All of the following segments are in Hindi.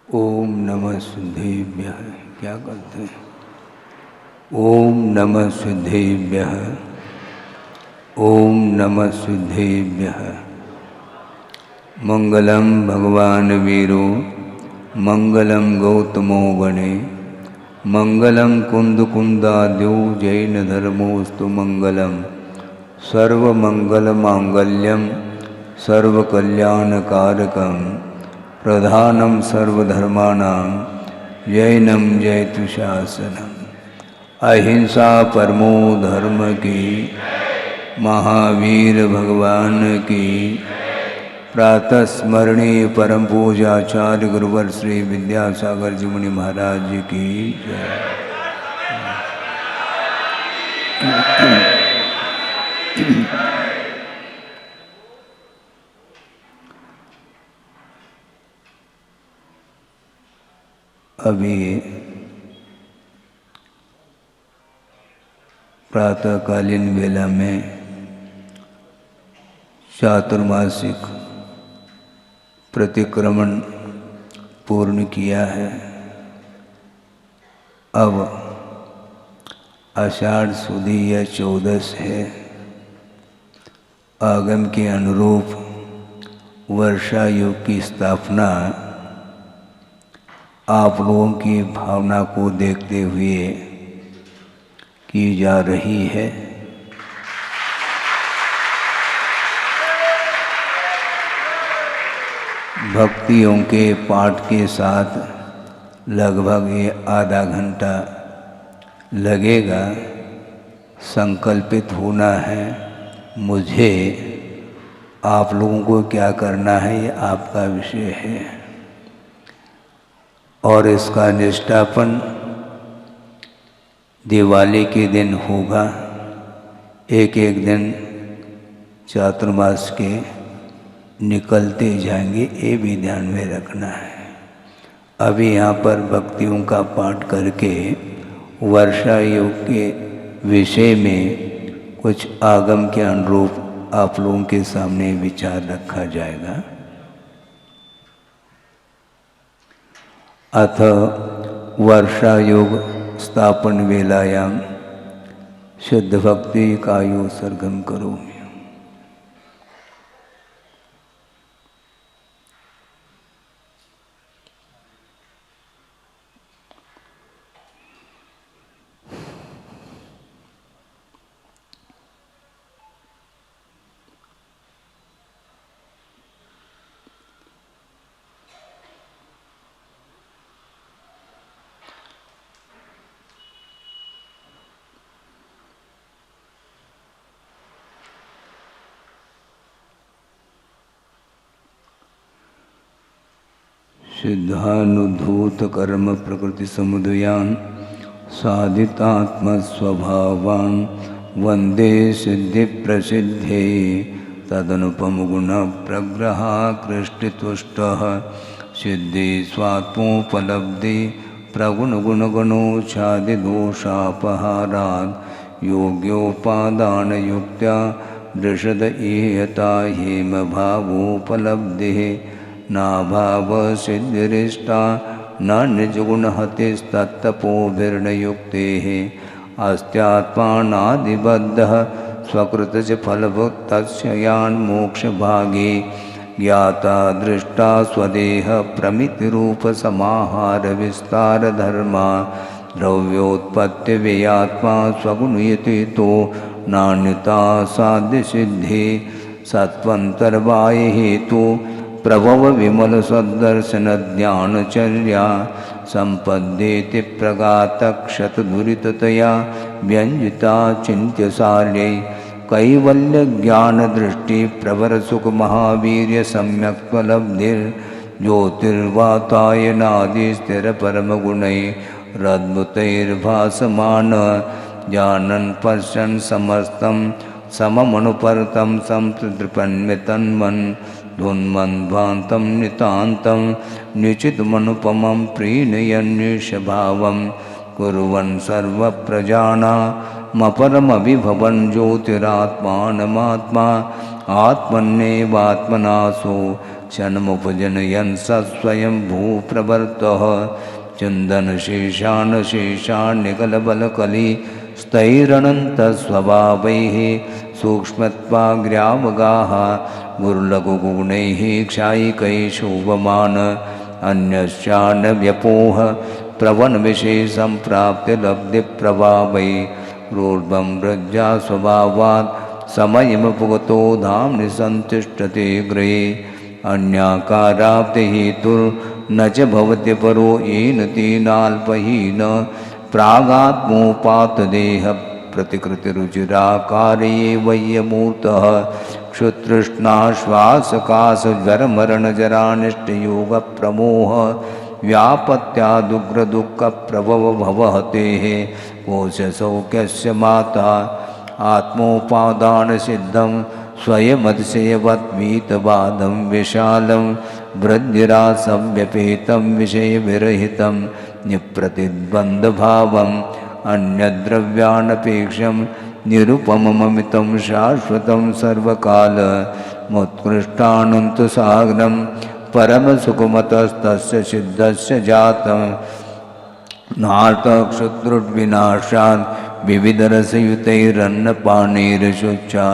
ओम नमः सिद्धेभ्यः। क्या करते हैं? ओम नमः सिद्धेभ्यः। ओम नमः सिद्धेभ्यः। मंगलम भगवान वीरो मंगलम गौतमो गणे मंगलम कुंद कुंदाद्यो जैन धर्मोस्तु मंगलम सर्वमंगल मांगल्यम सर्वकल्याणकारकम प्रधानम सर्वधर्माणां जैनम जयतु शासनम। अहिंसा परमो धर्म की, महावीर भगवान की। प्रातः स्मरणीय परम पूजाचार्य गुरुवर श्री विद्यासागर जी मुनि महाराज जी की जय। अभी प्रातःकालीन वेला में चातुर्मासिक प्रतिक्रमण पूर्ण किया है। अब आषाढ़ सुदी या 14 है। आगम के अनुरूप वर्षा युग की स्थापना आप लोगों की भावना को देखते हुए की जा रही है। भक्तियों के पाठ के साथ लगभग ये आधा घंटा लगेगा। संकल्पित होना है मुझे। आप लोगों को क्या करना है ये आपका विषय है। और इसका निष्ठापन दिवाली के दिन होगा। एक एक दिन चातुर्मास के निकलते जाएंगे, ये भी ध्यान में रखना है। अभी यहाँ पर भक्तियों का पाठ करके वर्षा युग के विषय में कुछ आगम के अनुरूप आप लोगों के सामने विचार रखा जाएगा। अथ वर्षा युग स्थापन वेलायां शुद्ध भक्ति कायो सर्गम करोमि। सिद्धानुभूत कर्म प्रकृति समुदयान साधितात्मस्वभावान वंदे सिद्धि प्रसिद्धे तदनुपम गुण प्रग्रहा कृष्टितुष्ट सिद्धि स्वात्मोपलब्धि प्रगुण गुण गणोच्छादि दोषापहाराद योग्योपादान युक्त्या दृषद इयता हेम भावोपलब्धि नाभाव सिद्धिरिष्टा न निजगुणहतिस्तत्तपोभिर्नयुक्तेः अस्त्यात्मानादिबद्धः स्वकृतच फलभुक्तस्य यान्मोक्षभागे ज्ञाता दृष्टा स्वदेह प्रमितिरूपसमाहारविस्तारधर्मा द्रव्योत्पत्तिव्ययात्मा स्वगुणयति तो नान्यता साध्यसिद्धि सत्वन्तर्बाह्य हेतु प्रभव विमल सद्दर्शन ज्ञानचर्या संपद्येति प्रगातक्षतदुरिततया व्यंजिता चिन्त्यसार्यै कैवल्य ज्ञान दृष्टि प्रवर सुख महावीर्य सम्यक्त्वलब्धिर्ज्योतिर्वातायनादि स्थिर परम गुणै रद्भुतैर्भासमान जानन् पश्यन् समस्तं सममनुपरतं संतृप्तन्मितन्मन् धुन्मन्ध्वान्तं नितान्तं निचितमनुपमं प्रीणयन्निशभावं कुर्वन् सर्वप्रजानामपरमभिभवन् ज्योतिरात्मानमात्मा आत्मन्नेवात्मनासो क्षणमुपजनयन् स स्वयं भूप्रवर्तः चन्दनशेषान्निकलबलकली स्थैरनन्तस्वभावैः सूक्ष्मत्वाग्र्यावगाः गुरुलघुगुणैः क्षायिकैः शोभमान अन्यश्चान्यव्यपोह प्रवणविशेषं प्राप्य लब्धिप्रभावै रोर्बं व्रज्या स्वभावात् समयमुपगतो धाम्नि सन्तिष्ठते गृहे अन्याकाराप्तिहेतुर्न च भवति परो येन तेनाल्पहीन प्रागात्मोपातदेह प्रतिकृतिरुचिराकारे वय्यमूर्तः क्षुतृष्णाश्वासकाशज्वरमरणजरानिष्टयोगप्रमोह व्यापत्यादुग्रदुःखप्रभवभवहतेः कोशसौख्यस्य माता आत्मोपादानसिद्धं स्वयमतिशयवद्वीतवादं विशालं वृद्धिरासव्यपेतं विषयविरहितं निप्रतिद्वन्द्वभावम् अन्यद्रव्यानपेक्षं निरुपमममितं शाश्वतं सर्वकालमुत्कृष्टानन्तसागरं परमसुखमतस्तस्य सिद्धस्य जातं नार्तक्षुद्रुड्विनाशात् विविधरसयुतैरन्नपानैर्शुचा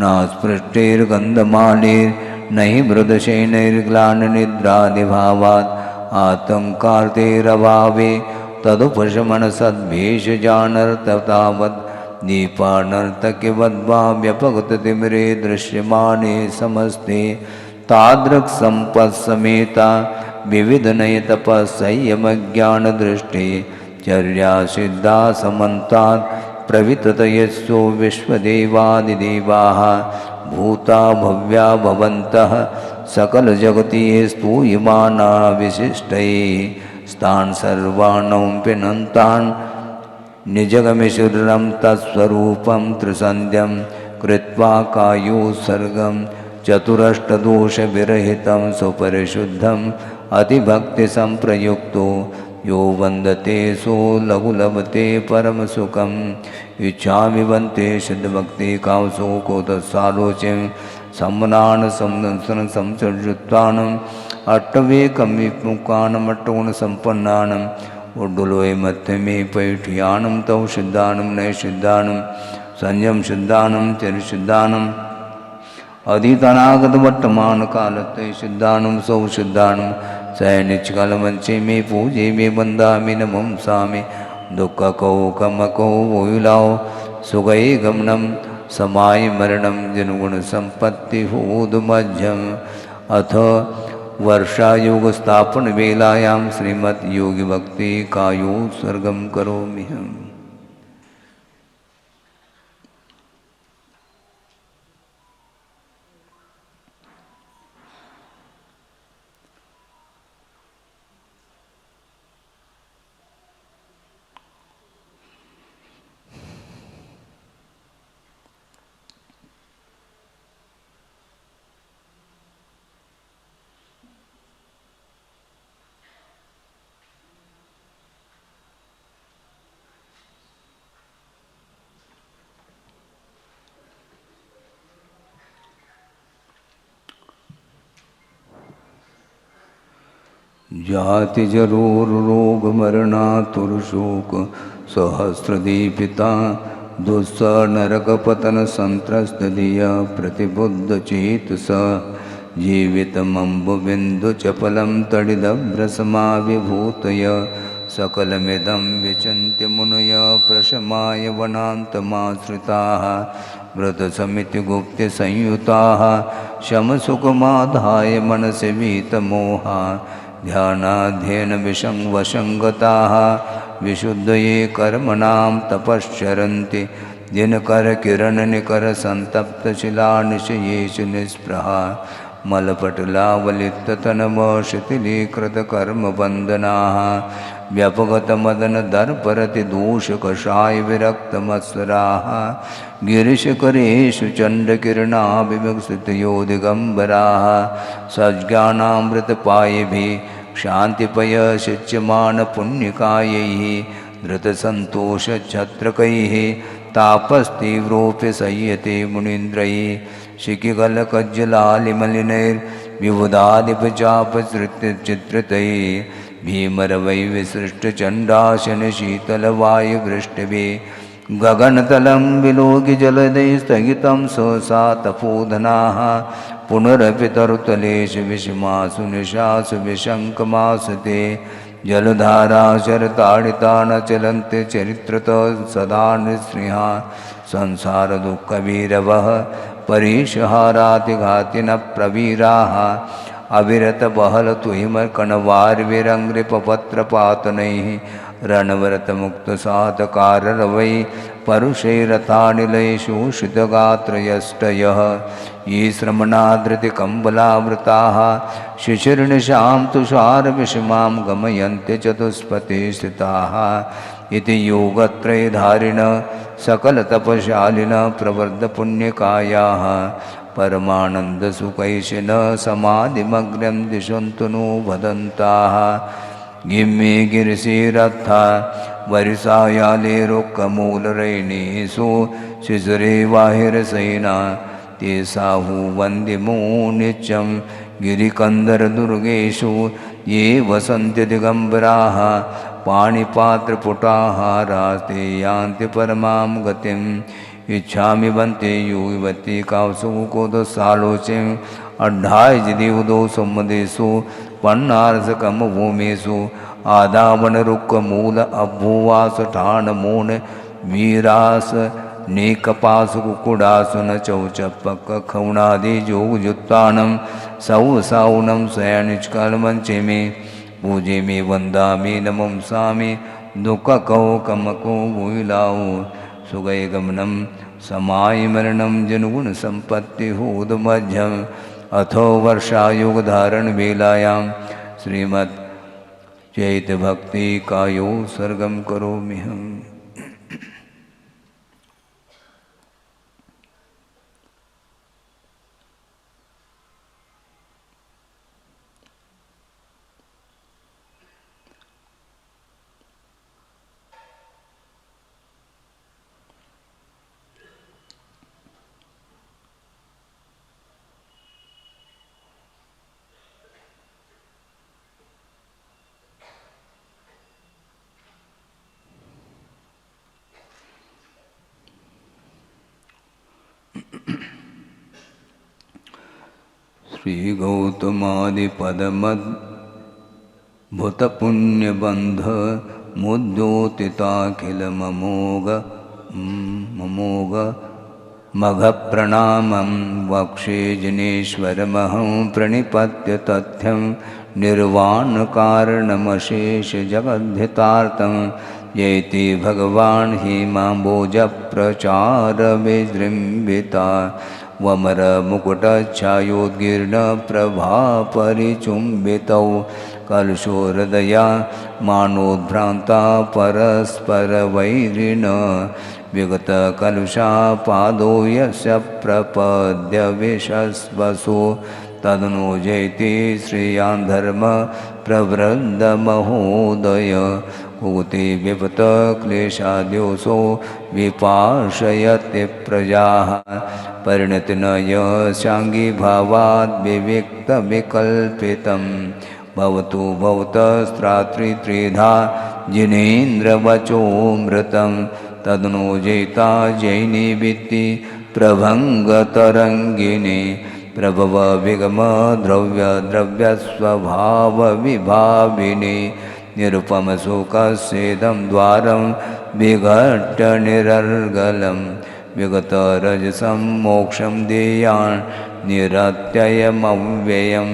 नास्पृष्टैर्गन्धमालैर्नहि मृदशैनैर्ग्लाननिद्रादिभावात् आतङ्कार्तेरभावे तदुपशमनसद्भेषजानर्ततावद् दीपानर्तकिवद्वा व्यपगततिमिरे दृश्यमाने समस्ते तादृक्सम्पत्समेता विविधनयतपस्संयमज्ञानदृष्टे चर्या सिद्धा समन्तात् प्रविततयस्सो विश्वदेवादिदेवाः भूता भव्या भवन्तः सकलजगति स्तूयमाना विशिष्टैः तान् सर्वाणौपिनन्तान् निजगमिशुरं तत्स्वरूपं त्रिसन्ध्यं कृत्वा कायोत्सर्गं चतुरष्टदोषविरहितं सुपरिशुद्धम् अतिभक्तिसंप्रयुक्तो यो वन्दते सो लघुलभते परमसुखम् इच्छामि वन्ते शुद्धभक्ति कांसो को तत्सालोच्यं सम्मनान् संसर्जुत्वानम् अट्टवेकमिमुखानमट्टगुणसम्पन्नानम् उड्डुलोय मध्यमे पैठ्यानं तौ शुद्धानं नैशुद्धानं संयम शुद्धानं चरिशुद्धानम् अधीतनागतवर्तमानकालत्ते शुद्धानं सौ शुद्धानं सैनिचकालमञ्चे मे पूजे मे वन्दामि नमंसामि दुःखकौकमकौ वोयुलाौ सुगै गमनं समाय मरणं जनुगुणसम्पत्तिहोदमध्यम् अथ वर्षायोगस्थापनवेलायां श्रीमद्योगिभक्ति कायोत्सर्गं करोम्यहम्। जाति जरोर्रोगमरणातुरशोक सहस्रदीपिता दुस्सह संत्रस्तधिया प्रतिबुद्धचेतस जीवितमम्बुबिन्दुचपलं तडिदभ्रसमाविभूतय सकलमिदं विचिन्त्य मुनय प्रशमाय वनान्तमाश्रिताः व्रतसमितिगुप्तसंयुताः शमसुखमाधाय मनसि वीतमोहा ध्यानाध्ययनविसंवसङ्गताः विशुद्धये कर्मणां तपश्चरन्ति दिनकरकिरणनिकरसन्तप्तशिलानिशयेषु निःस्पृहा मलपटलावलिप्ततनमशिथिलीकृतकर्मबन्धनाः व्यपगतमदनदर्परतिदूषकषायविरक्तमत्सराः गिरिशकरेषु चण्डकिरणाभिमुखस्थितयो दिगम्बराः सज्ञानामृतपायैः क्षान्तिपयशिच्यमानपुण्यकायैः धृतसन्तोषच्छत्रकैः तापस्तीव्रोऽपि संयते मुनीन्द्रैः शिखिगलकज्जलालिमलिनैर्विबुधादिपचापसृत्यचित्रितैः भीमरवै विसृष्टचण्डाशनशीतलवायुवृष्टिभिः गगनतलं विलोक्य जलदैः स्थगितं सहसा तपोधनाः पुनरपि तरुतलेषु विषमासु निशासु विशङ्कमासते जलधारा शरताडिता न चलन्ति चरित्रतः सदा नृसिंहा संसारदुःखवीरवः परीशहारातिघाति न प्रवीराः अविरतबहलतुहिमकणवार्विरङ्घ्रिपपत्रपातनैः रणवरतमुक्तसातकाररवै परुषैरथानिलैः शोषितगात्रयष्टयः ये श्रमणाधृतिकम्बलावृताः शिशिर्निशां तुषारविषमां गमयन्ति चतुष्पथे स्थिताः इति योगत्रयधारिण सकलतपशालिन प्रवर्धपुण्यकायाः परमानन्दसुखैषिण समाधिमग्नं दिशन्तु नो वदन्ताः गिम्मे गिरिशिरथा वरिसायालेरुक्कमूलरैणीषु शिशिरे वाहिरसैना ते साहु वन्दिमो नित्यं गिरिकन्दरदुर्गेषु ये वसन्ति दिगम्बराः पाणिपात्रपुटाः रास्ते यान्ति परमां गतिम् इच्छामि वन्ते युवती कावसुकोदसालोचिम् अड्ढायजिदिवदो सम्मदेषु पन्नारसकमभूमिषु आदावनरुक्कमूल अभ्भुवासठानमून वीरास नेकपासुकुकुडासुन चौचपक्खौणादियोगयुक्तानं सौसाउनं शयनिष्कलमञ्चमे पूजे मे वन्दामि नमंसामि दुःखकौकमको भूयिलाओ सुगैगमनं समायमरणं जनुगुणसम्पत्तिहोदमध्यम् अथो वर्षायुगधारणवेलायां श्रीमद् चैतभक्तिकायो सर्गं करोम्यहम्। श्री गौतमादिपदमद्भुतपुण्यबन्ध मुद्योतिताखिलममोघ मघप्रणामं वक्षे जिनेश्वरमहं प्रणिपत्य तथ्यं निर्वाणकारणमशेषजगद्धितार्थं येति भगवान् हेमाम्बोजप्रचारविजृम्भिता वमरमुकुटच्छायोद्गीर्णप्रभापरिचुम्बितौ कलशोहृदया मानोद्भ्रान्ता परस्परवैरिण विगतकलुषापादो यस्य प्रपद्य विशस्वसु तदनु जयति श्रेयान् धर्मप्रवृद्धमहोदय कुति विपतक्लेशाद्योषो विपाशयति प्रजाः परिणतिनय शाङ्गीभावाद् विविक्तविकल्पितं भवतु भवतस्त्रात्रित्रिधा जिनेन्द्रवचोऽमृतं तदनु जयिता जैनिवित्ति प्रभङ्गतरङ्गिनी प्रभव विगमद्रव्यस्वभावविभाविनी निरुपमशोकस्येदं द्वारं विघट्य निरर्गलं विगतरजसं मोक्षं देयान् निरत्ययमव्ययम्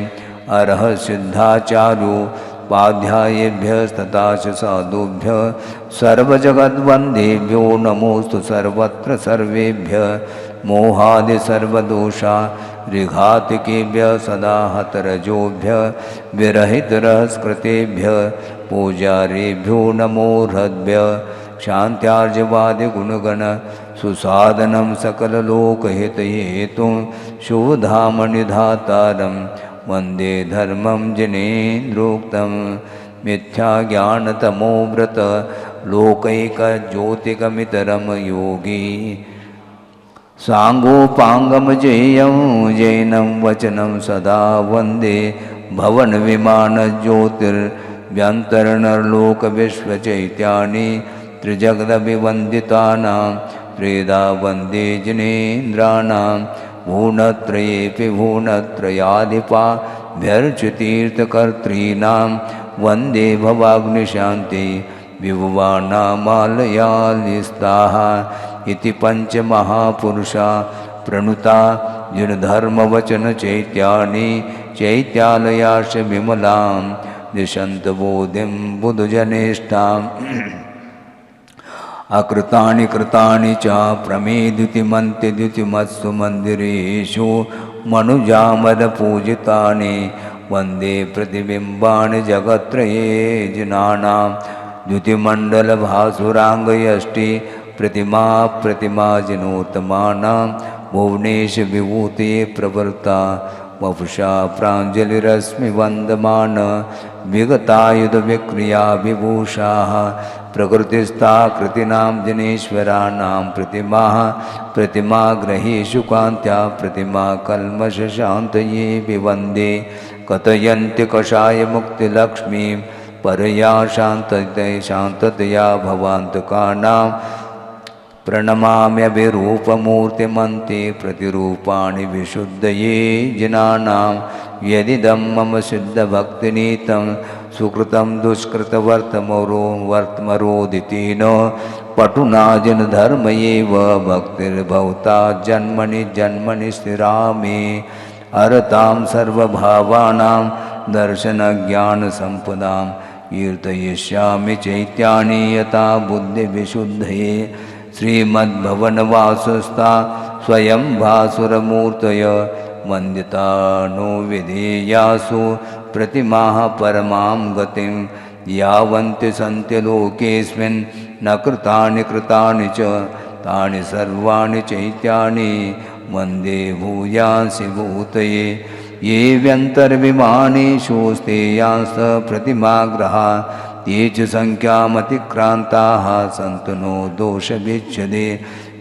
अरह सिद्धाचार्योपाध्यायेभ्यस्तथा च साधुभ्यः सर्वजगद्वन्देभ्यो नमोऽस्तु सर्वत्र सर्वेभ्यः मोहादिसर्वदोषा ऋघातिकेभ्यः सदा हतरजोभ्यः विरहितरहस्कृतेभ्यः पूजारेभ्यो नमो हृद्भ्यः शान्त्यार्जवादिगुणगण सुसाधनं सकललोकहितहेतुं शुभधामनिधातारं वन्दे धर्मं जनेन्द्रोक्तं मिथ्याज्ञानतमोव्रत लोकैकज्योतिकमितरं योगी सांगोपांगमजेयं जैनं वचनं सदा वन्दे भवनविमानज्योतिर्व्यन्तरणलोकविश्वचैत्यानि त्रिजगदभिवन्दितानां त्रेधा वन्दे जिनेन्द्राणां भुवनत्रयेऽपि भुवनत्रयाधिपाभ्यर्चितीर्थकर्तॄणां वन्दे भवाग्निशान्ति विभुवानामालयालिस्ताः इति पंचमहापुरुषा प्रणुता जिनधर्मवचनचैत्यानि चैत्यालयाश्च विमलां दिशन्तबोधिं बुधजनेष्ठाम् अकृतानि कृतानि च प्रमेदितिमन्त्यदितिमत्सु मन्दिरेषु मनुजामदपूजितानि वन्दे प्रतिबिम्बानि जगत्त्रये जनानां द्युतिमण्डलभासुराङ्गयष्टि प्रतिमाजिनोत्तमानां भुवनेश विभूते प्रवृत्ता वपुषा प्राञ्जलिरश्मिवन्दमान विगतायुधविक्रिया विभूषाः प्रकृतिस्था कृतीनां जनेश्वराणां प्रतिमाग्रहेषु कान्त्या प्रतिमा कल्मषशान्तये विवन्दे कथयन्ति कषाय मुक्तिलक्ष्मीं परया शान्ततया भवान्तकानां प्रणमाम्यभिरूपमूर्तिमन्ते प्रतिरूपाणि विशुद्धये जनानां यदिदं मम सिद्धभक्तिनीतं सुकृतं दुष्कृतवर्तमरोदिति न पटुना जनधर्म एव भक्तिर्भवता जन्मनि जन्मनि स्थिरा मे अरतां सर्वभावानां दर्शनज्ञानसम्पदां कीर्तयिष्यामि चैत्यानि यथा बुद्धिविशुद्धये श्रीमद्भवनवासस्था स्वयं भासुरमूर्तय वन्दिता नो विधेयासु प्रतिमाः परमां गतिं यावन्ति सन्ति लोकेऽस्मिन् न कृतानि च तानि सर्वाणि चैत्यानि वन्दे भूयांसि भूतये ये व्यन्तर्विमानेषु स्तेयांस प्रतिमाग्रहा ये च संख्यामतिक्रान्ताः सन्तु नो दोषविच्छेदे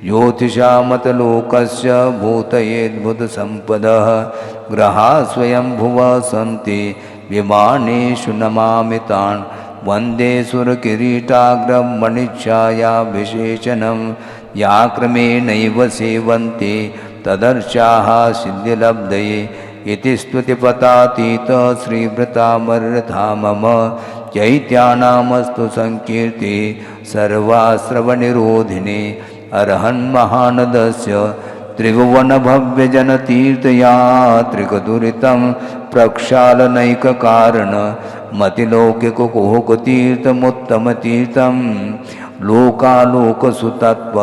ज्योतिषामतलोकस्य भूतयेद्भुतसम्पदः ग्रहा स्वयंभुवः सन्ति विमानेषु नमामि तान् वन्दे सुरकिरीटाग्रमणिच्छायाभिषेचनं या क्रमेणैव सेवन्ते तदर्चाः सिद्धिलब्धये इति स्तुतिपतातीत श्रीभृतामर्यथा मम चैत्यानामस्तु संकीर्ति सर्वाश्रवनिरोधिने अर्हन्महानदस्य त्रिभुवनभव्यजनतीर्थयात्रिकदुरितं प्रक्षालनैककारण मतिलौकिककुहकतीर्थमुत्तमतीर्थं लोकालोकसुतत्व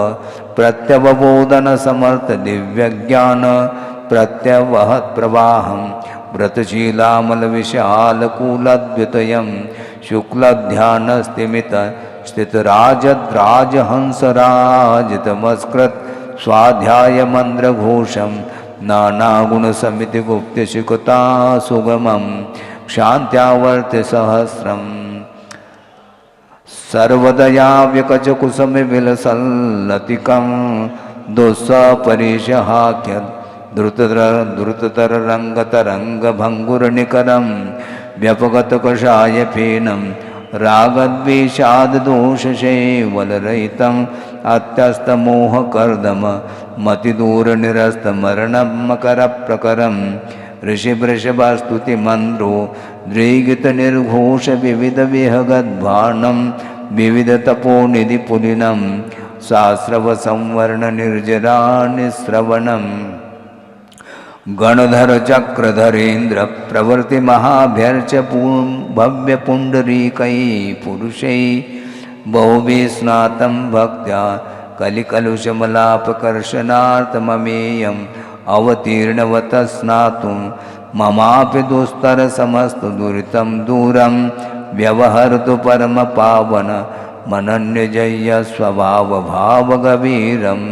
प्रत्यवबोधनसमर्थदिव्यज्ञान प्रत्यवहत्प्रवाहं व्रतशीलामलविशालकूलद्वितयं शुक्लध्यानस्तिमितस्थितराजद्राजहंसराजितमस्कृत स्वाध्यायमन्द्रघोषं नानागुणसमितिगुप्तशिखता सुगमं क्षान्त्यावर्त्यसहस्रम् सर्वदयाव्यकचकुसमिविलसल्लतिकं दुःसपरिशहाख्यं द्रुततररङ्गतरङ्गभङ्गुरनिकरं व्यपगतकषायफेनं रागद्वेषाददोषशैवलरहितम् अत्यस्तमोहकर्दम मतिदूरनिरस्तमरणमकरप्रकरं ऋषिवृषभस्तुतिमन्द्रो द्विगितनिर्घोषविविधविहगद्भाणं विविधतपोनिधिपुलिनं सास्रवसंवर्णनिर्जरानिस्रवणम् गणधरचक्रधरेन्द्र प्रवृत्तिमहाभ्यर्च भव्यपुण्डरीकै पुरुषै बहुभिस्नातं भक्त्या कलिकलुषमलापकर्षणार्थममेयम् अवतीर्णवतः स्नातुं ममापि दुस्तरसमस्तदुरितं दूरं व्यवहर्तु परमपावन मनन्यजय्य स्वभावभावगभीरम्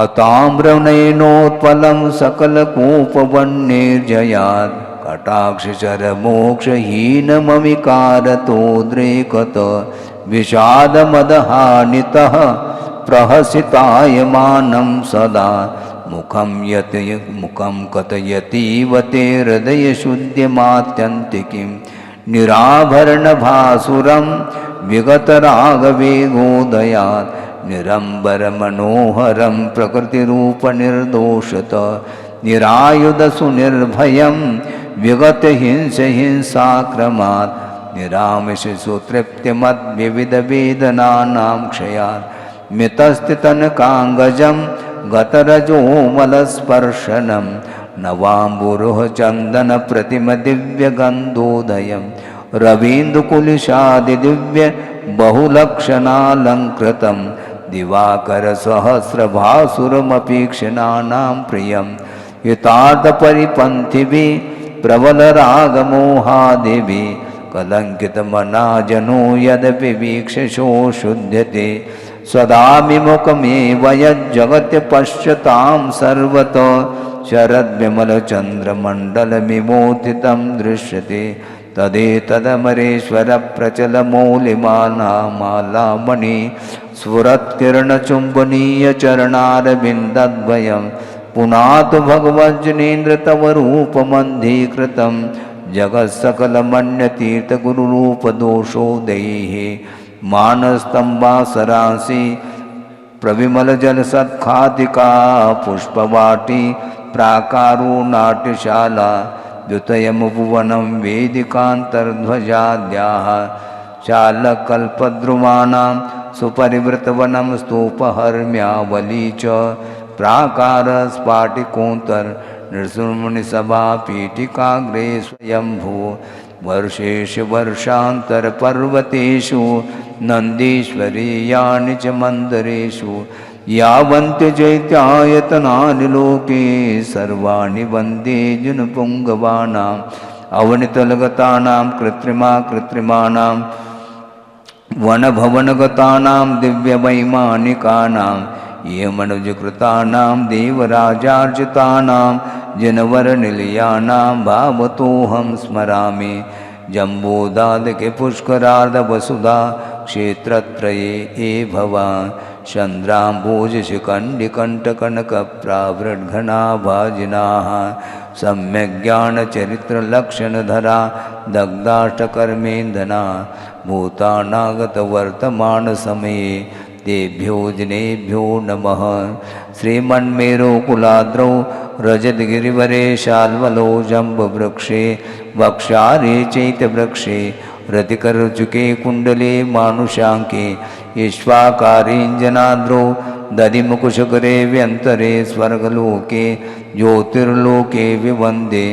अताम्रनयनोत्पलं सकलकूपवह्निर्जयात् कटाक्षचरमोक्षहीनममिकारतोद्रेकत विषादमदहानितः प्रहसितायमानं सदा मुखं कथयतीव ते हृदयशुद्धिमात्यन्तिकीं निराभरणभासुरं विगतरागवेगोदयात् निरम्बरमनोहरं प्रकृतिरूपनिर्दोषत निरायुधसुनिर्भयं विगतहिंसाक्रमात् निरामिषसुतृप्तिमद्विविधवेदनानां क्षयात् मितस्थितनकाङ्गजं गतरजोमलस्पर्शनं नवाम्बुरुह चन्दनप्रतिमदिव्यगन्धोदयं रवीन्द्रकुलिशादिदिव्य बहुलक्षणालङ्कृतं दिवाकरसहस्रभासुरमपीक्षणानां प्रियं हितार्थपरिपन्थिभिः प्रबलरागमोहादिभिः कलङ्कितमनाजनो यदपि वीक्षशो शुध्यते सदाभिमुखमेव यज्जगत्य पश्यतां सर्वतो शरद्विमलचन्द्रमण्डलमिमोथितं दृश्यते तदेतदमरेश्वरप्रचलमौलिमालामणि स्फुरत्किरणचुम्बनीयचरणारविन्दद्वयं पुनातु भगवज्जनेन्द्र तव रूपमन्धीकृतं जगत्सकलमन्यतीर्थगुरुरूपदोषोदैः मानस्तम्भासरांसि प्रविमलजलसत्खातिका पुष्पवाटी प्राकारो नाट्यशाला द्युतयमुपवनं वेदिकान्तर्ध्वजाद्याः चालकल्पद्रुमाणां सुपरिवृतवनं स्तूपहर्म्यावली च प्राकारस्फाटिकोत्तर नृसिंहमुनिसभापीठिकाग्रे स्वयंभू वर्षेषु वर्षान्तरपर्वतेषु नन्दीश्वरीयानि च मन्दिरेषु यावन्ति चैत्यायतनानि लोके सर्वाणि वन्दे जुनपुङ्गवानाम् अवनितलगतानां कृत्रिमाणां वनभवनगतानां दिव्यवैमानिकानां ये मनुजकृतानां देवराजार्चितानां जनवरनिलयानां भावतोऽहं स्मरामि जम्बूदादके पुष्करार्धवसुधा क्षेत्रत्रये ए भवान् चन्द्राम्बोजशिखण्डिकण्ठकनकप्रावृड्घनाभाजिनाः सम्यग्ज्ञानचरित्रलक्षणधरा दग्धाष्टकर्मेन्धना भूतानागतवर्तमानसमये तेभ्यो जनेभ्यो नमः। श्रीमन्मेरुकुलाद्रौ रजतगिरिवरे शाल्वलो जम्बवृक्षे वक्षारे चैत्यवृक्षे रतिकरचुके कुण्डले मानुषाङ्के ईश्वाकारीञ्जनाद्रौ दधिमुकुशकरे व्यन्तरे स्वर्गलोके ज्योतिर्लोके विवन्दे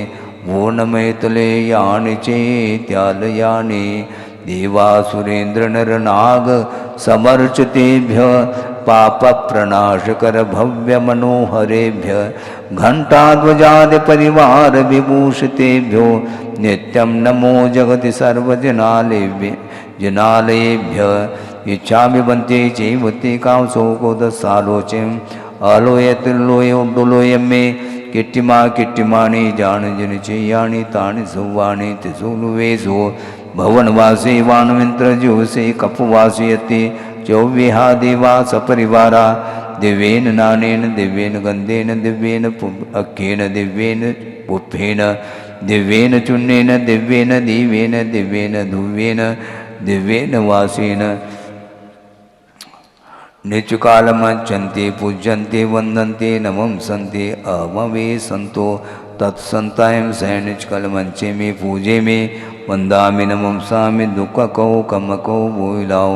भुवनमैतले यानि चेत्यालयानि देवासुरेन्द्रनरनाग समर्चितेभ्य पापप्रणाशकर भव्यमनोहरेभ्य घण्टाध्वजादिपरिवारविभूषितेभ्यो नित्यं नमो जगति सर्वजनालयेभ्य इच्छामि वन्ते चैवते कांसोकोदसालोचयम् अलोयतिर्लोयोड्डुलोयं मे किट्टिमानि जानजनि चेयानि तानि सुवानि तिसुलुवेसो भवनवासे वानमिन्द्रज्योसे कपवासयति चौव्यहा सपरिवारा दिव्येन नानेन दिव्येन गन्धेन दिव्येन अख्येन दिव्येन पुष्पेन दिव्येन चूर्णेन दिव्येन दीवेन दिव्येन धुव्येन दिव्येन वासेन नित्युकालमर्चन्ते पूज्यन्ते वन्दन्ते नमंसन्ते अमवे सन्तो तत्सन्तायं सैनिचकलमञ्चे मे पूजे मे वन्दामि नमंसामि दुःखकौ कमकौ भूयिलाौ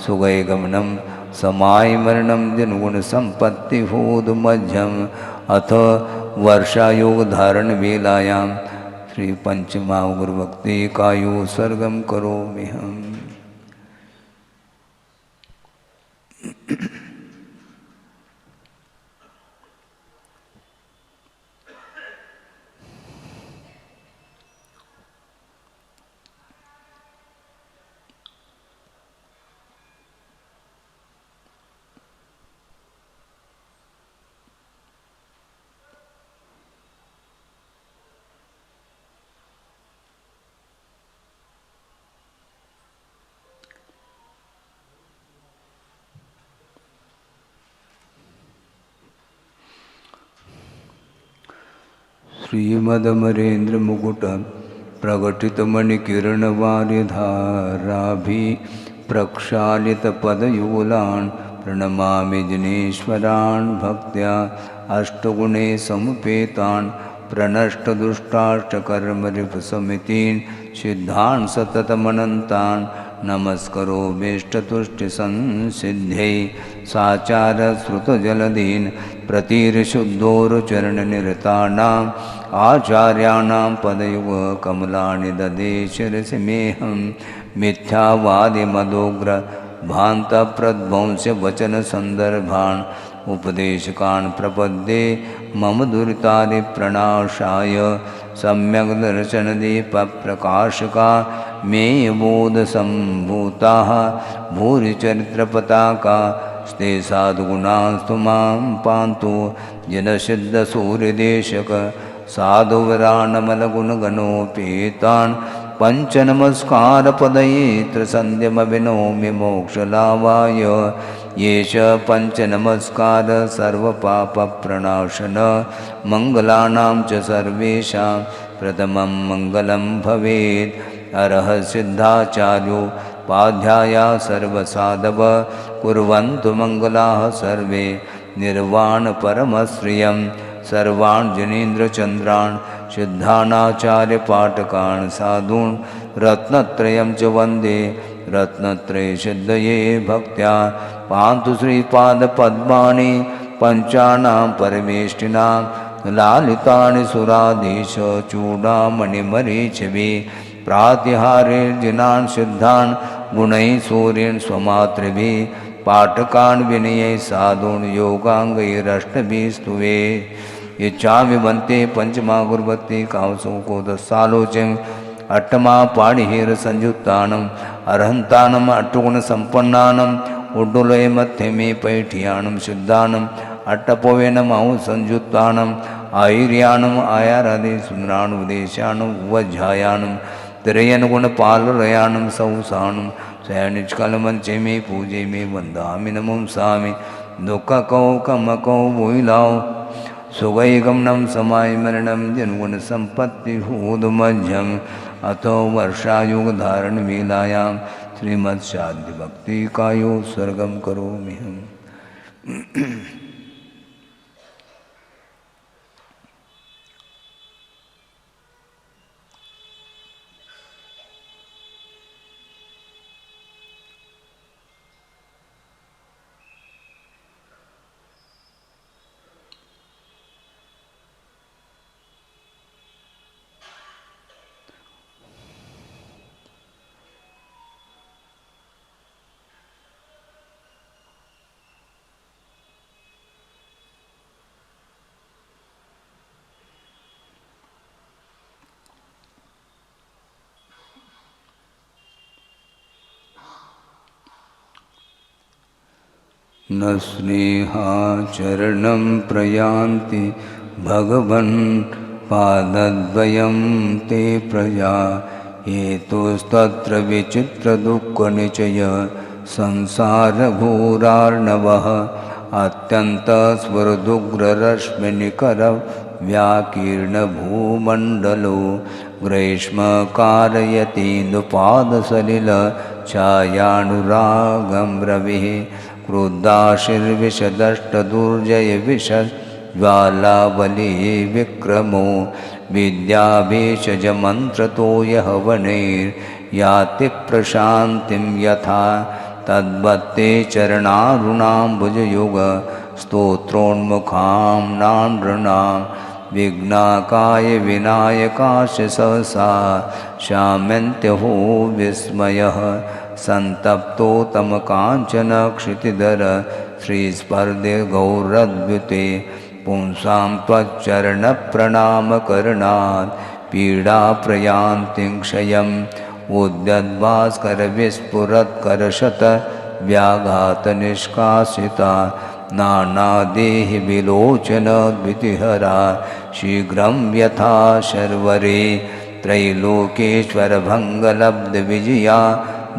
सुगयगमनं समायमरणं जनुगुणसम्पत्तिभूतमध्यम् अथ वर्षायोगधारणवेलायां श्रीपञ्चमागुरुभक्तिकायो सर्गं करोम्यहम्। श्रीमदमरेन्द्रमुकुट प्रकटितमणिकिरणवारिधाराभि प्रक्षालितपदयुगलान् प्रणमामि जिनेश्वरान् भक्त्या अष्टगुणे समुपेतान् प्रणष्टदुष्टाष्टकर्मरिपुसमितीन् सिद्धान् सततमनन्तान् नमस्करोमीष्टतुष्टिसंसिद्ध्यै साचारश्रुतजलदीन् प्रतिर्शुद्धोरुचरणनिरतानाम् आचार्याणां पदयुगकमलानि ददे शिरसि मेऽहं मिथ्यावादिमदोग्र भान्तप्रध्वंस्यवचनसन्दर्भान् उपदेशकान् प्रपद्ये मम दुरितादिप्रणाशाय सम्यग्दर्शनदीपप्रकाशका मे बोधसम्भूताः भूरिचरित्रपताका स्ते साधुगुणास्तु मां पान्तु जनसिद्धसूर्यदेशक साधुवरानमलगुणगणोपेतान् पञ्चनमस्कारपदयेत्रसन्ध्यमभिनौमि मोक्षलाभाय येष पञ्चनमस्कार सर्वपापप्रणाशन मङ्गलानां च सर्वेषां प्रथमं मङ्गलं भवेत्। अरः सिद्धाचार्योपाध्याया सर्वसाधव कुर्वन्तु मङ्गलाः सर्वे निर्वाणपरमश्रियं सर्वान् जनीन्द्रचन्द्रान् सिद्धानाचार्यपाठकान् साधून् रत्नत्रयं च वन्दे रत्नत्रयसिद्धये भक्त्या पान्तु श्रीपादपद्मानि पञ्चानां परमेष्टिनां लालितानि सुराधीश चूडामणिमरीचिभिः प्रातिहार्यर्जिनान् सिद्धान् गुणैः सूर्यन् स्वमातृभिः पाठकान् विनयैः साधून् योगाङ्गैरष्टभिः स्तुवे। इच्छामि वन्ते पञ्चमा गुरुवत्ति कामसुकोदसालोचम् अट्टमा पाणिहिरसंयुक्तानम् अर्हन्तानम् अट्टगुणसम्पन्नानम् उड्डुलये मध्यमे पैठ्यानं सिद्धानम् अट्टपोवेनमौ संयुक्तानम् आयुर्यानम् आयारादि सुन्दरानुपदेशानम् उवज्झायानम् तिरयनुगुणपालरयानं सौसानं शयनिष्कलमञ्चमे पूजे मे वन्दामि नमंसामि दुःखकौकमकौ वोयिलाौ सुगैगमनं समायमरणं जन्गुणसम्पत्तिभूतमध्यम् अथो वर्षायुगधारणवेलायां श्रीमत्साध्यभक्तिकायो स्वर्गं करोम्यहम्। न स्नेहाचरणं प्रयान्ति भगवन् पादद्वयं ते प्रजा हेतुस्तत्र विचित्रदुःखनिचय संसारघोरार्णवः अत्यन्तस्वरदुग्ररश्मिनिकरव्याकीर्णभूमण्डलो ग्रीष्मकारयतीन्दुपादसलिल छायानुरागं रविः क्रुद्धाशिर्विशदष्टदुर्जयविषज्वालावली विक्रमो विद्याभीषजमन्त्रतो यः वनैर्याति प्रशान्तिं यथा तद्वत्ते चरणारुणाम्बुजयुग स्तोत्रोन्मुखां नानृणां विघ्नाकाय विनायकाश सहसा शाम्यन्त्यहो विस्मयः संतप्तो तम कांचन क्षितिधर श्रीस्पर्धे गौरद्युते पुंसां त्वच्चरणप्रणामकरणात् पीडाप्रयान्तिं क्षयम् उद्यद्भास्करविस्फुरत्करशत व्याघातनिष्कासिता नानादेहि विलोचनद्वितिहरा शीघ्रं यथा शर्वरे त्रैलोकेश्वरभङ्गलब्धविजया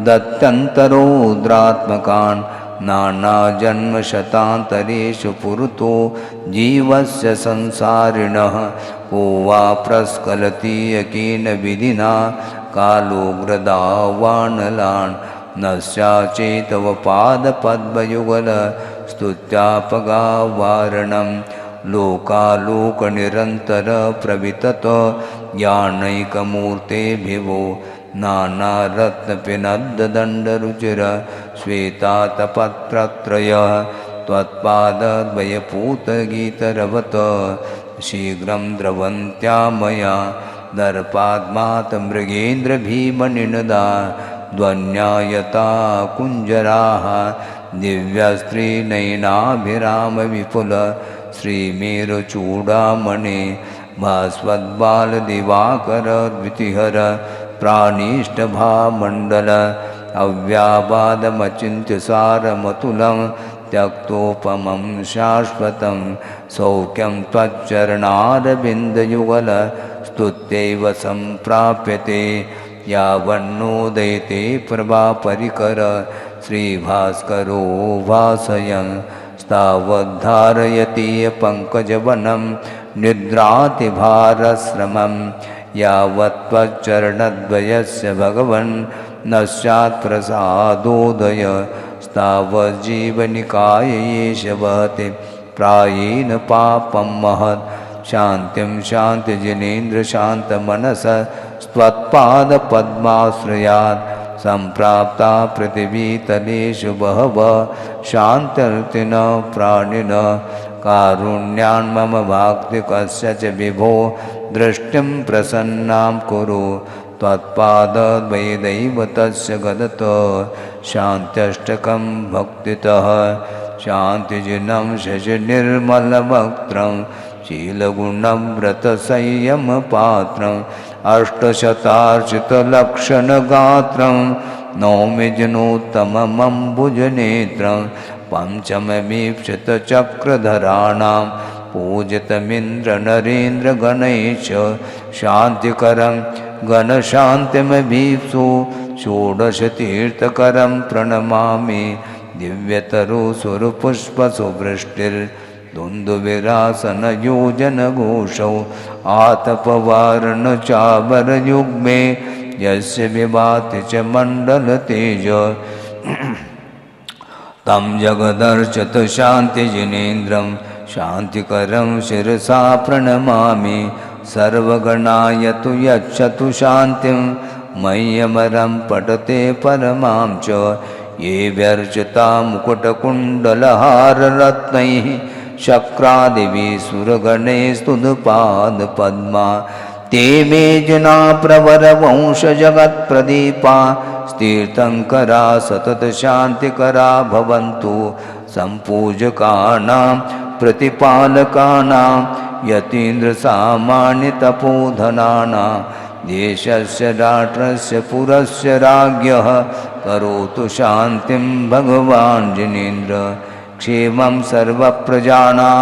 दत्यन्तरोद्रात्मकान् नानाजन्मशतान्तरेषु पुरतो जीवस्य संसारिणः को वा प्रस्खलति यकेन विधिना कालोग्रदावानलान् नश्याचेतव पादपद्मयुगल स्तुत्यापगावारणं लोकालोकनिरन्तर प्रवितत ज्ञानैकमूर्तेभिवो नानारत्नपिनद्दण्डरुचिर श्वेतातपत्रत्रयः त्वत्पादद्वयपूतगीतरवत शीघ्रं द्रवन्त्या मया दर्पाद्मात् मृगेन्द्रभीमनिनदा ध्वन्यायता कुञ्जराः दिव्यस्त्रीनयनाभिरामविपुल श्रीमेरुचूडामणे भास्वद्बालदिवाकरद्वितिहर प्राणिष्टभामण्डल अव्याबादमचिन्त्यसारमतुलं त्यक्तोपमं शाश्वतं सौख्यं त्वच्चरणारविन्दयुगल स्तुत्यैव सम्प्राप्यते यावन्नोदयते प्रभापरिकर श्रीभास्करो भासयन् तावद्धारयति पङ्कजवनं निद्रातिभारश्रमं यावत्त्वच्चरणद्वयस्य भगवन् न स्यात् प्रसादोदय तावज्जीवनिकाय येष वहति प्रायेण पापं महत् शान्तिं शान्तिजनेन्द्रशान्तमनस त्वत्पादपद्माश्रयात् सम्प्राप्ता पृथिवीतलेषु बहवः शान्त्यर्थिन प्राणिन कारुण्यान् मम भाक्तिकस्य च विभो दृष्टिं प्रसन्नां कुरु त्वत्पादद्वयदैव तस्य गदत शान्त्यष्टकं भक्तितः शान्तिजिनं शशिनिर्मलवक्त्रं शीलगुणव्रतसंयमपात्रम् अष्टशतार्चितलक्षणगात्रं नौमि जनोत्तममम्बुजनेत्रं पञ्चममीप्सितचक्रधराणां पूजितमिन्द्रनरेन्द्रगणैश्च शान्तिकरं घनशान्तिमभीप्सु षोडशतीर्थकरं प्रणमामि दिव्यतरुसुरपुष्पसुवृष्टिर्दुन्दुभिरासनयोजनघोषौ आतपवारणचावरयुग्मे यस्य विभाति च मण्डलतेज तं जगदर्चत शान्तिजिनेन्द्रं शान्तिकरं शिरसा प्रणमामि सर्वगणाय तु यच्छतु शान्तिं मह्यमरं पठते परमां च ये व्यर्चिता मुकुटकुण्डलहाररत्नैः शक्रादिभिसुरगणैस्तुदपादपद्मा ते मे जना प्रवरवंशजगत्प्रदीपा तीर्थङ्करा सततशान्तिकरा भवन्तु सम्पूजकानां प्रतिपालकानां यतीन्द्रसामान्यतपोधनानां देशस्य राष्ट्रस्य पुरस्य राज्ञः करोतु शान्तिं भगवान् जिनेन्द्र क्षेमं सर्वप्रजानां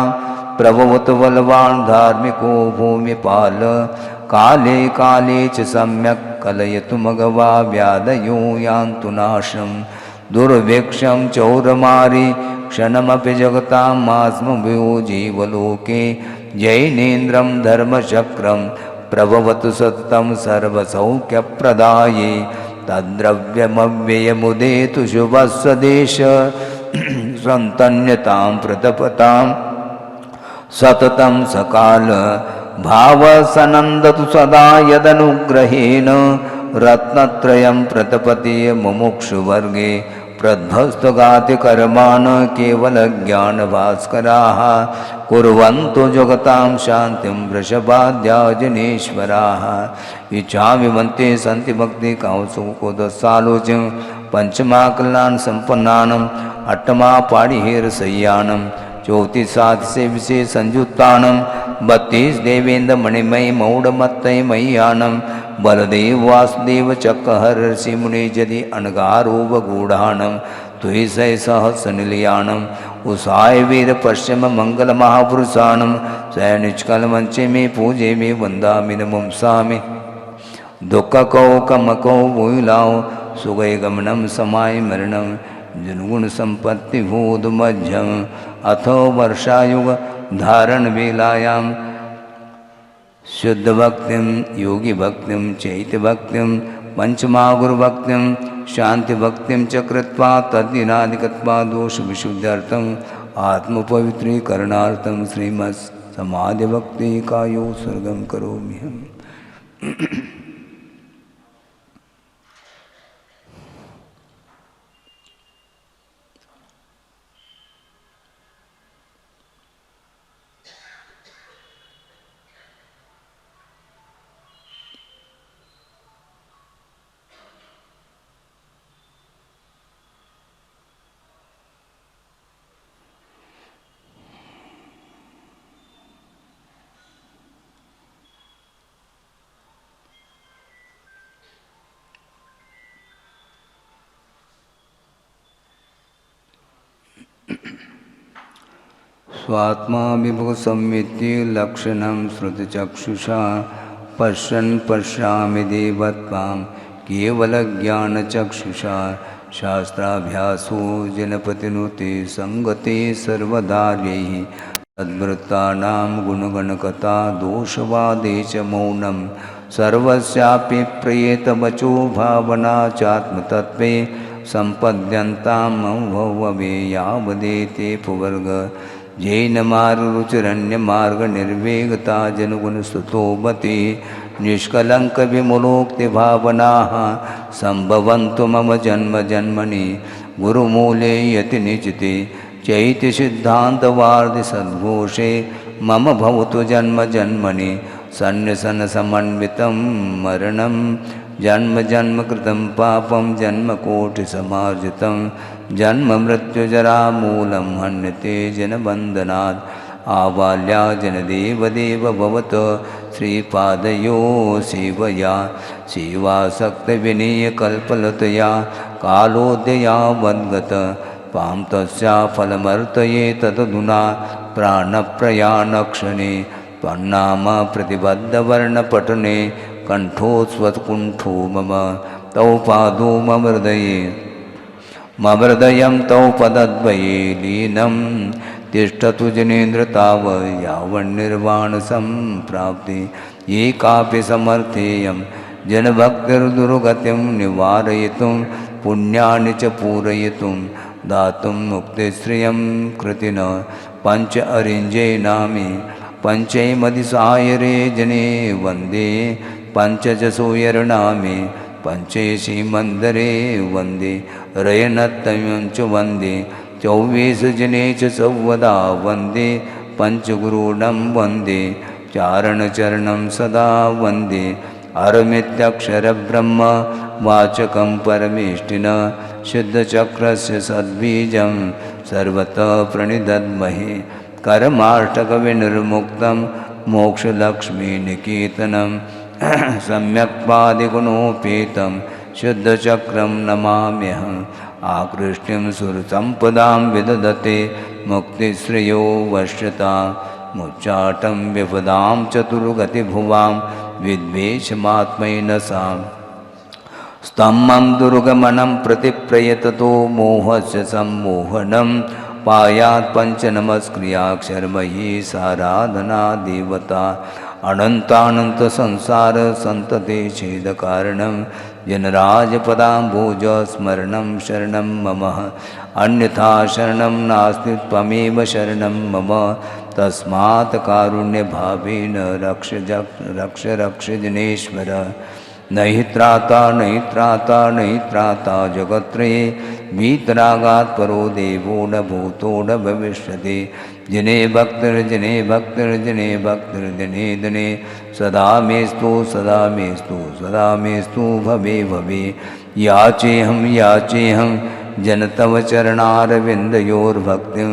प्रभवतु बलवान् धार्मिको भूमिपाल काले काले च सम्यक् कलयतु मघवा व्याधयो यान्तु नाशं दुर्भिक्षं चौरमारी क्षणमपि जगतां मास्मभ्यो जीवलोके जैनेन्द्रं धर्मचक्रं प्रभवतु सततं सर्वसौख्यप्रदाये तद्द्रव्यमव्ययमुदेतु शुभस्वदेश सन्तन्यतां प्रतपतां सततं सकाल भावसनन्दतु सदा यदनुग्रहेण रत्नत्रयं प्रतपति मुमुक्षुवर्गे प्रध्वस्तगाति कर्मान् केवलज्ञानभास्कराः कुर्वन्तु जगतां शान्तिं वृषभाद्या जनेश्वराः इच्छामि मन्ते सन्ति भक्तिकांसुकोदसालोच्यं पञ्चमाकल्यान् सम्पन्नानम् अट्टमापाणिहेरसय्यानं ज्योतिषादिसेविषे संयुक्तानं 32 देवेन्द्रमणिमयी मौढमत्तमय्यानं बलदेव वासुदेव चक्रहर्षि मुनि जदि अनगारोपगूढानं तुहि सहस्रनिलयानम् उषाय वीर पश्चिम मंगल महापुरुषानं सैनिष्कलमंचे में पूजे में वंदामि नमंसामि दुःखकौ कमकौ वुलाओ सुगै गमनं समाय मरणं जनगुण संपत्ति भूत मध्यम अथो वर्षायुग धारण वेलायां शुद्ध भक्तिम योगी भक्तिम चैत्य भक्तिम पंचमागुरु भक्तिम शांति भक्तिम च कृत्वा तद्दिनादिकत्वा दोष विशुद्ध्यर्थम आत्मपवित्रीकरणार्थम श्रीमत् समाधि भक्ति कायो स्वर्गम करोमि हम। स्वात्मा विभु संवित्ति लक्षणं श्रुतचक्षुषा पश्यन् पश्यामि देवत्वां केवलज्ञानचक्षुषा शास्त्राभ्यासो जनपतिनुते संगते सर्वदार्यैः तद्वृत्तानां गुणगणकथा दोषवादे च मौनं सर्वस्यापि प्रयेतवचो भावना चात्मतत्त्वे सम्पद्यन्ताम् भववे यावदेते पुवर्ग जैन मारुरुचिरण्य मार्ग निर्वेगता जनगुणस्तुतोमति निष्कलंक विमुलोक्ति भावनाः संभवन्तु मम जन्म जन्मनि गुरुमूले यति निचिते चैति सिद्धान्तवार्धि सद्घोषे मम भवतु जन्म जन्मनि सन्निसन समन्वितं मरणं जन्म जन्म कृतं पापं जन्म कोटि समार्जितं जन्म मृत्यु जरा मूलं हन्यते जनबन्धनात् आबाल्या जनदेवदेव भवत श्रीपादयो सेवया सेवासक्तविनीयकल्पलतया कालोदया वद्गत पां तस्या फलमर्तये तदधुना प्राणप्रयाणक्षणे त्वन्नाम प्रतिबद्धवर्णपठने कंठोस्वत्कुंठो मम तौ पादो मम हृदयं तौ पदद्वये लीनं तिष्ठतु जनेन्द्र ताव यावन्निर्वाणसम्प्राप्ति ये कापि समर्थेयं जनभक्तिर्दुर्गतिं निवारयितुं पुण्यानि च पूरयितुं दातुं मुक्तिश्रियं कृतिन पंच अरिञ्जेनामि पंचैमधिसायरे जने वन्दे पंचजसोयर्णामे पंचेशी मंदरे वन्दे रयनत्तमं च वन्दे चौवेशजने च सौवदा वन्दे पंचगुरूणं वन्दे चारणचरणं सदा वन्दे अरमित्यक्षरब्रह्म वाचकं परमेष्टिन शुद्धचक्रस्य सद्बीजं सर्वतः प्रणिदद्महे कर्माष्टकविनिर्मुक्तं मोक्षलक्ष्मीनिकेतनं सम्यक्पादिगुणोपेतं शुद्धचक्रं नमाम्यहम् आकृष्टिं सुरसम्पदां विदधते मुक्तिश्रेयो वश्यतां मुच्चाटं विपदां चतुर्गतिभुवां विद्वेषमात्मैनसाम् स्तम्भं दुर्गमनं प्रतिप्रयततो मोहस्य सम्मोहनं पायात् पञ्चनमस्क्रियाक्षरमयी साराधना देवता अनन्तानन्त संसार संतते छेदकारणं जनराजपदाम्बोज स्मरणं शरणं मम अन्यथा शरणं नास्ति त्वमेव शरणं मम तस्मात् कारुण्यभावेन रक्ष रक्ष जनेश्वर नहि त्राता नहि त्राता नहि त्राता जगत्त्रये वीतरागात् परो देवो न भूतो न भविष्यति जने भक्तिर्जने भक्तिर्जने भक्तिर्जने दने सदा मेस्तु सदा मेस्तु सदा मेस्तु भवे भवे याचेहं जन तव चरणारविन्दयोर्भक्तिं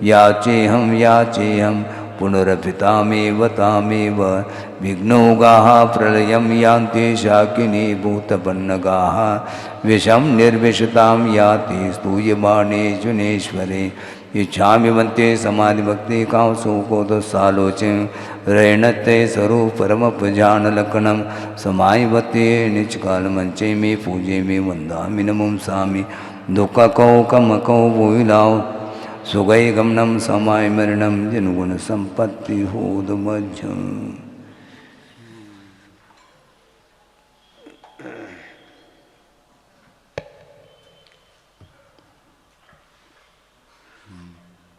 याचेहं पुनरपितामेव तामेव विघ्नौगाः प्रलयं यान्ति शाकिनी भूतपन्नगाः विषं निर्विशतां याति स्तूयमाने जुनेश्वरे इच्छामि मन्ते समाधिभक्ति कांसुकोद सालोचिं रैणते स्वरूप परमपजानलक्षणं समायवते निजकालमञ्चे मे पूजे मे वन्दामि नमुंसामि दुःखकौ कमकौ वोइलाौ सुगैगमनं समाय मरणं जनगुणसम्पत्ति होदमज्जम्।